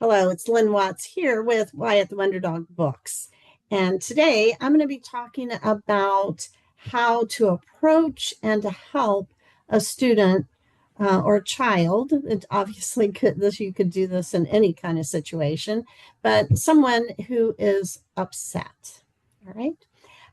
Hello, it's Lynn Watts here with Wyatt the Wonder Dog Books. And today I'm going to be talking about how to approach and to help a student or a child. It obviously you could do this in any kind of situation, but someone who is upset. All right.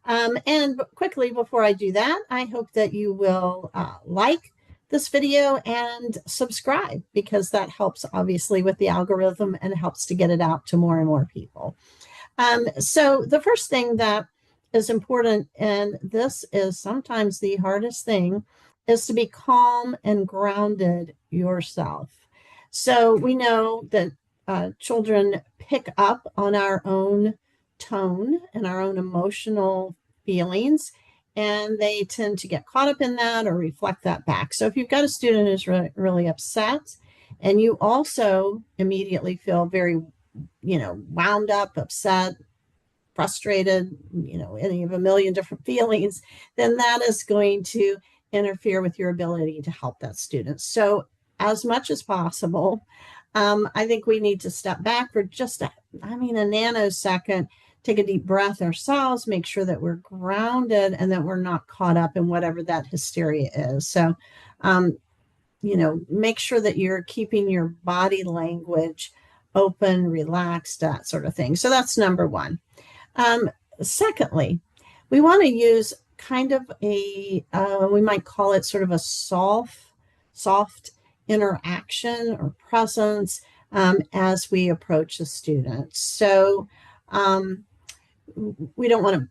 And quickly before I do that, I hope that you will like this video and subscribe because that helps obviously with the algorithm and helps to get it out to more and more people. So the first thing that is important, and this is sometimes the hardest thing, is to be calm and grounded yourself. So we know that children pick up on our own tone and our own emotional feelings, and they tend to get caught up in that or reflect that back. So if you've got a student who's really upset and you also immediately feel very, wound up, upset, frustrated, any of a million different feelings, then that is going to interfere with your ability to help that student. So as much as possible, I think we need to step back for just a nanosecond, take a deep breath ourselves, make sure that we're grounded and that we're not caught up in whatever that hysteria is. So, make sure that you're keeping your body language open, relaxed, that sort of thing. So that's number one. Secondly, we want to use kind of we might call it sort of a soft interaction or presence as we approach the student. So we don't want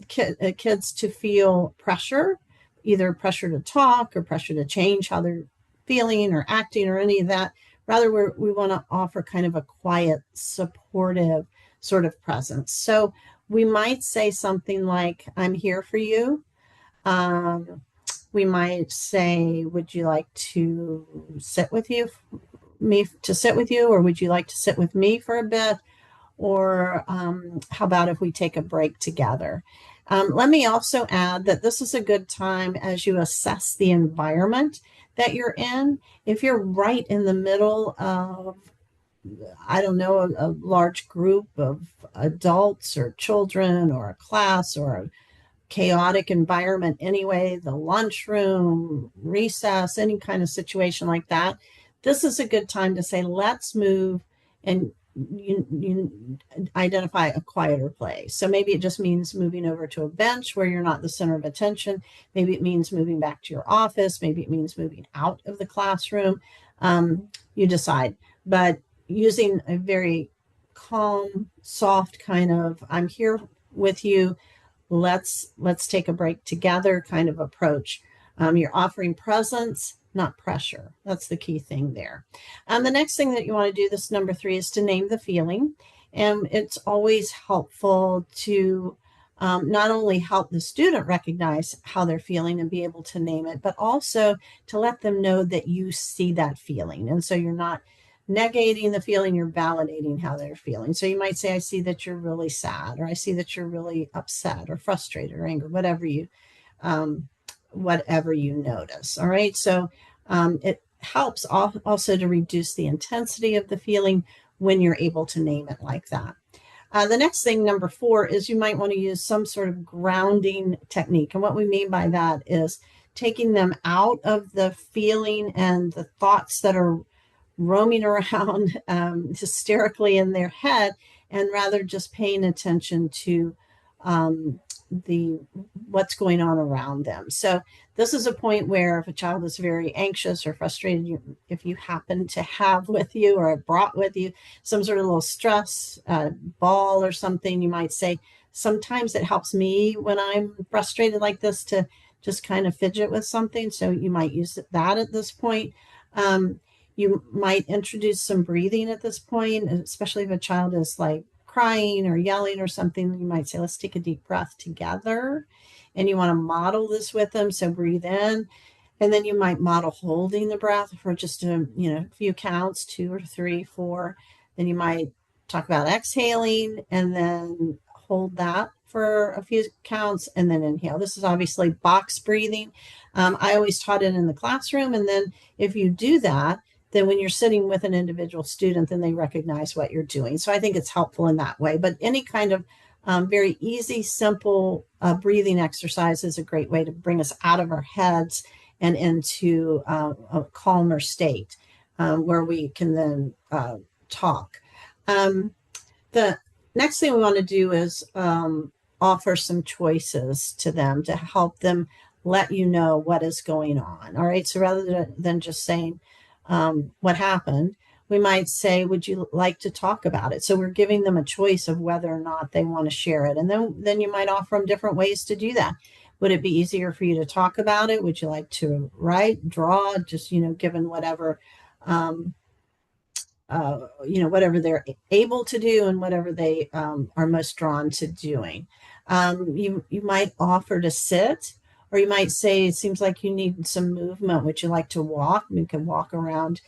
kids to feel pressure, either pressure to talk or pressure to change how they're feeling or acting or any of that. Rather, we want to offer kind of a quiet, supportive sort of presence. So we might say something like, "I'm here for you." We might say, "Would you like to sit with you, or would you like to sit with me for a bit? Or how about if we take a break together?" Let me also add that this is a good time as you assess the environment that you're in. If you're right in the middle of, I don't know, a large group of adults or children or a class or a chaotic environment anyway, the lunchroom, recess, any kind of situation like that, this is a good time to say, let's move and you identify a quieter place. So maybe it just means moving over to a bench where you're not the center of attention. Maybe it means moving back to your office. Maybe it means moving out of the classroom. You decide. But using a very calm, soft kind of, "I'm here with you. Let's take a break together" kind of approach. You're offering presence, not pressure. That's the key thing there. The next thing that you want to do, this number 3, is to name the feeling. And it's always helpful to not only help the student recognize how they're feeling and be able to name it, but also to let them know that you see that feeling. And so you're not negating the feeling, you're validating how they're feeling. So you might say, "I see that you're really sad," or "I see that you're really upset or frustrated or angry," whatever you notice. All right. So it helps also to reduce the intensity of the feeling when you're able to name it like that. The next thing, number 4, is you might want to use some sort of grounding technique. And what we mean by that is taking them out of the feeling and the thoughts that are roaming around hysterically in their head, and rather just paying attention to what's going on around them. So this is a point where if a child is very anxious or frustrated, if you happen to have with you or brought with you some sort of little stress ball or something, you might say, "Sometimes it helps me when I'm frustrated like this to just kind of fidget with something." So you might use that at this point. You might introduce some breathing at this point, especially if a child is like crying or yelling or something. You might say, "Let's take a deep breath together." And you want to model this with them. So breathe in, and then you might model holding the breath for just a few counts, 2 or 3, 4. Then you might talk about exhaling and then hold that for a few counts and then inhale. This is obviously box breathing. I always taught it in the classroom. And then if you do that, then when you're sitting with an individual student, then they recognize what you're doing. So I think it's helpful in that way. But any kind of very easy, simple breathing exercise is a great way to bring us out of our heads and into a calmer state where we can then talk. The next thing we want to do is offer some choices to them to help them let you know what is going on. All right. So rather than just saying what happened, we might say, would you like to talk about it? So we're giving them a choice of whether or not they want to share it. And then you might offer them different ways to do that. Would it be easier for you to talk about it? Would you like to write, draw, just, given whatever, whatever they're able to do and whatever they are most drawn to doing. You might offer to sit, or you might say, it seems like you need some movement. Would you like to walk? You can walk around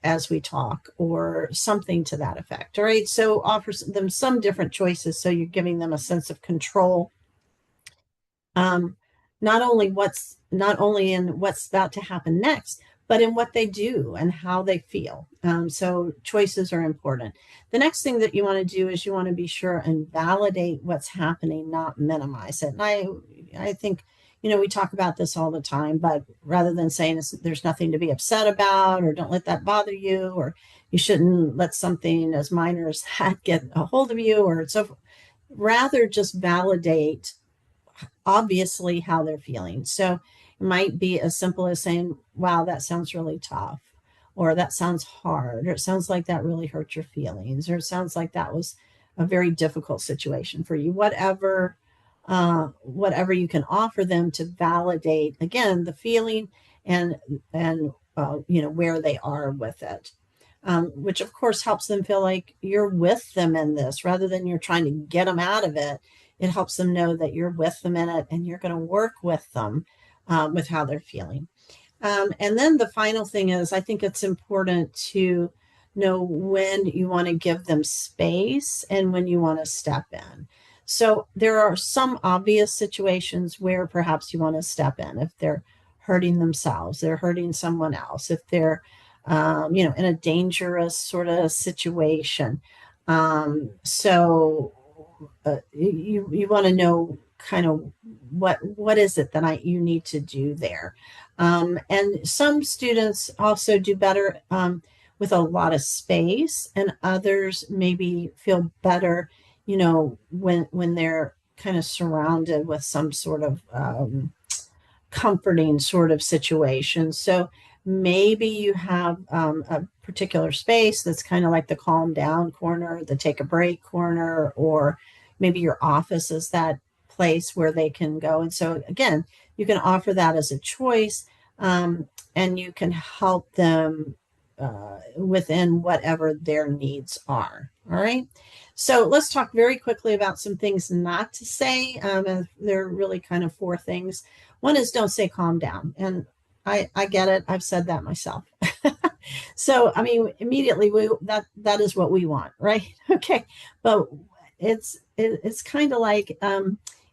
as we talk, or something to that effect. All right. So offer them some different choices. So you're giving them a sense of control. Not only in what's about to happen next, but in what they do and how they feel. So choices are important. The next thing that you want to do is you want to be sure and validate what's happening, not minimize it. And I think, we talk about this all the time, but rather than saying there's nothing to be upset about, or don't let that bother you, or you shouldn't let something as minor as that get a hold of you, or so, rather just validate obviously how they're feeling. So it might be as simple as saying, wow, that sounds really tough, or that sounds hard, or it sounds like that really hurt your feelings, or it sounds like that was a very difficult situation for you. Whatever you can offer them to validate, again, the feeling and where they are with it. Which of course helps them feel like you're with them in this rather than you're trying to get them out of it. It helps them know that you're with them in it and you're going to work with them with how they're feeling. And then the final thing is, I think it's important to know when you want to give them space and when you want to step in. So there are some obvious situations where perhaps you want to step in. If they're hurting themselves, they're hurting someone else, if they're in a dangerous sort of situation. You want to know kind of what is it that you need to do there. And some students also do better with a lot of space, and others maybe feel better, when they're kind of surrounded with some sort of comforting sort of situation. So maybe you have a particular space that's kind of like the calm down corner, the take a break corner, or maybe your office is that place where they can go. And so again, you can offer that as a choice, and you can help them within whatever their needs are. All right. So let's talk very quickly about some things not to say. There are really kind of 4 things. One is don't say calm down. And I get it. I've said that myself. So, I mean, immediately that is what we want, right? Okay. But it's kind of like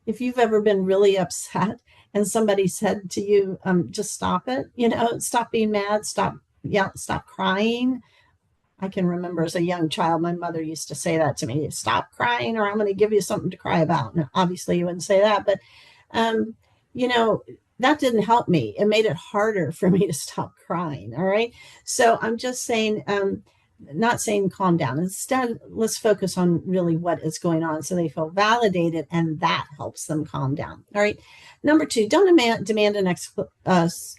if you've ever been really upset and somebody said to you, just stop it, stop being mad, stop crying. I can remember as a young child, my mother used to say that to me, stop crying or I'm going to give you something to cry about. And obviously you wouldn't say that, but, that didn't help me. It made it harder for me to stop crying. All right. So I'm just saying, not saying calm down. Instead, let's focus on really what is going on so they feel validated, and that helps them calm down. All right. Number 2, don't demand an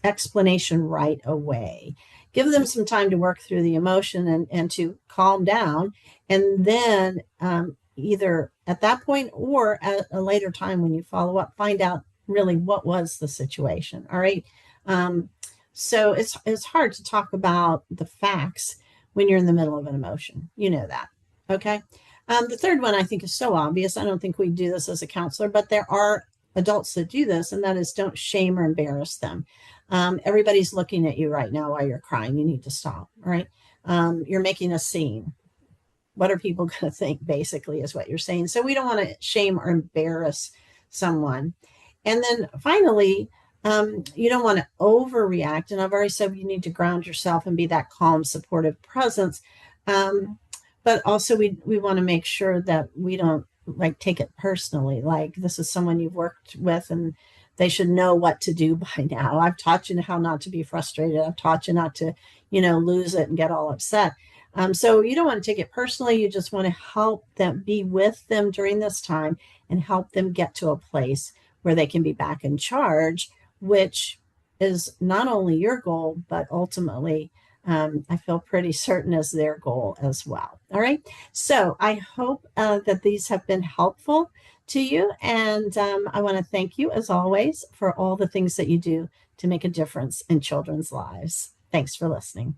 explanation right away. Give them some time to work through the emotion and to calm down. And then either at that point or at a later time when you follow up, find out really what was the situation. All right. So it's hard to talk about the facts when you're in the middle of an emotion. You know that. Okay. The third one I think is so obvious. I don't think we do this as a counselor, but there are adults that do this, and that is don't shame or embarrass them. Everybody's looking at you right now while you're crying. You need to stop. All right. You're making a scene. What are people going to think, basically, is what you're saying. So we don't want to shame or embarrass someone. And then finally, You don't want to overreact. And I've already said you need to ground yourself and be that calm, supportive presence. Um, but also we want to make sure that we don't like take it personally. Like this is someone you've worked with and they should know what to do by now. I've taught you how not to be frustrated. I've taught you not to, lose it and get all upset. So you don't want to take it personally. You just want to help them, be with them during this time and help them get to a place where they can be back in charge, which is not only your goal, but ultimately, I feel pretty certain is their goal as well. All right. So I hope that these have been helpful to you. And I want to thank you, as always, for all the things that you do to make a difference in children's lives. Thanks for listening.